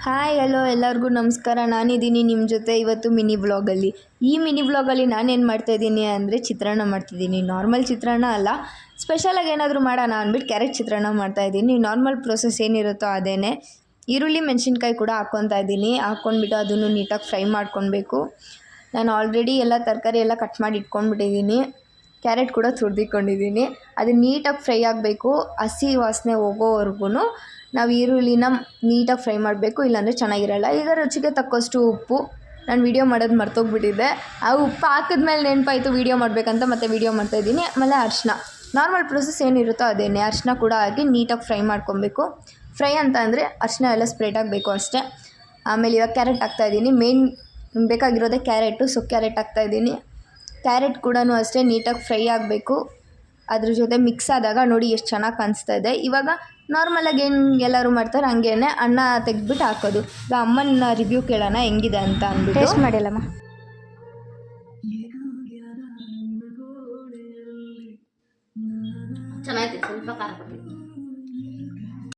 Hi hello ಎಲ್ಲರಿಗೂ ನಮಸ್ಕಾರ. ನಾನಿದ್ದೀನಿ ನಿಮ್ಮ ಜೊತೆ ಇವತ್ತು ಮಿನಿ ವ್ಲಾಗಲ್ಲಿ. ಈ ಮಿನಿ ವ್ಲಾಗಲ್ಲಿ ನಾನೇನು ಮಾಡ್ತಾಯಿದ್ದೀನಿ ಅಂದರೆ ಚಿತ್ರಾನ್ನ ಮಾಡ್ತಿದ್ದೀನಿ. ನಾರ್ಮಲ್ ಚಿತ್ರಾನ್ನ ಅಲ್ಲ, ಸ್ಪೆಷಲಾಗಿ ಏನಾದರೂ ಮಾಡೋಣ ಅಂದ್ಬಿಟ್ಟು ಕ್ಯಾರೆಟ್ ಚಿತ್ರಾನ್ನ ಮಾಡ್ತಾಯಿದ್ದೀನಿ. ನಾರ್ಮಲ್ ಪ್ರೊಸೆಸ್ ಏನಿರುತ್ತೋ ಅದೇ. ಈರುಳ್ಳಿ ಮೆಣಸಿನ್ಕಾಯಿ ಕೂಡ ಹಾಕ್ಕೊತಾ ಇದ್ದೀನಿ. ಹಾಕ್ಕೊಂಡ್ಬಿಟ್ಟು ಅದನ್ನು ನೀಟಾಗಿ ಫ್ರೈ ಮಾಡ್ಕೊಳ್ಬೇಕು. ನಾನು ಆಲ್ರೆಡಿ ಎಲ್ಲ ತರಕಾರಿ ಎಲ್ಲ ಕಟ್ ಮಾಡಿ ಇಟ್ಕೊಂಡ್ಬಿಟ್ಟಿದ್ದೀನಿ. ಕ್ಯಾರೆಟ್ ಕೂಡ ತುರಿದಿಟ್ಕೊಂಡಿದ್ದೀನಿ. ಅದು ನೀಟಾಗಿ ಫ್ರೈ ಆಗಬೇಕು. ಹಸಿ ವಾಸನೆ ಹೋಗೋವರೆಗೂ ನಾವು ಈರುಳ್ಳಿನ ನೀಟಾಗಿ ಫ್ರೈ ಮಾಡಬೇಕು, ಇಲ್ಲಾಂದರೆ ಚೆನ್ನಾಗಿರಲ್ಲ. ಈಗ ರುಚಿಗೆ ತಕ್ಕಷ್ಟು ಉಪ್ಪು. ನಾನು ವೀಡಿಯೋ ಮಾಡೋದು ಮರ್ತೋಗ್ಬಿಟ್ಟಿದ್ದೆ. ಆ ಉಪ್ಪು ಹಾಕಿದ್ಮೇಲೆ ನೆನಪಾಯಿತು ವೀಡಿಯೋ ಮಾಡಬೇಕಂತ, ಮತ್ತೆ ವೀಡಿಯೋ ಮಾಡ್ತಾಯಿದ್ದೀನಿ. ಆಮೇಲೆ ಅರಿಶಿನ, ನಾರ್ಮಲ್ ಪ್ರೊಸೆಸ್ ಏನಿರುತ್ತೋ ಅದೇ. ಅರಿಶಿನ ಕೂಡ ಹಾಕಿ ನೀಟಾಗಿ ಫ್ರೈ ಮಾಡ್ಕೊಬೇಕು. ಫ್ರೈ ಅಂತ ಅಂದರೆ ಅರಿಶಿನ ಎಲ್ಲ ಸ್ಪ್ರೆಡ್ ಆಗಬೇಕು ಅಷ್ಟೇ. ಆಮೇಲೆ ಇವಾಗ ಕ್ಯಾರೆಟ್ ಹಾಕ್ತಾಯಿದ್ದೀನಿ. ಮೇನ್ ಬೇಕಾಗಿರೋದೇ ಕ್ಯಾರೆಟು, ಸೊ ಕ್ಯಾರೆಟ್ ಹಾಕ್ತಾಯಿದ್ದೀನಿ. ಕ್ಯಾರೆಟ್ ಕೂಡ ಅಷ್ಟೇ ನೀಟಾಗಿ ಫ್ರೈ ಆಗಬೇಕು. ಅದ್ರ ಜೊತೆ ಮಿಕ್ಸ್ ಆದಾಗ ನೋಡಿ ಎಷ್ಟು ಚೆನ್ನಾಗಿ ಕಾಣಿಸ್ತಾ ಇದೆ. ಇವಾಗ ನಾರ್ಮಲಾಗಿ ಏನು ಎಲ್ಲರೂ ಮಾಡ್ತಾರೆ ಹಂಗೇ ಅನ್ನ ತೆಗೆದ್ಬಿಟ್ಟು ಹಾಕೋದು. ಈಗ ಅಮ್ಮನ ರಿವ್ಯೂ ಕೇಳೋಣ ಹೆಂಗಿದೆ ಅಂತ ಅಂದ್ಬಿಟ್ಟು. ಟೇಸ್ಟ್ ಮಾಡಿಲ್ಲಮ್ಮ. ಚೆನ್ನಾಗಿದೆ, ಸ್ವಲ್ಪ ಖಾರ ಕೊಟ್ಟಿದ್ದೀನಿ.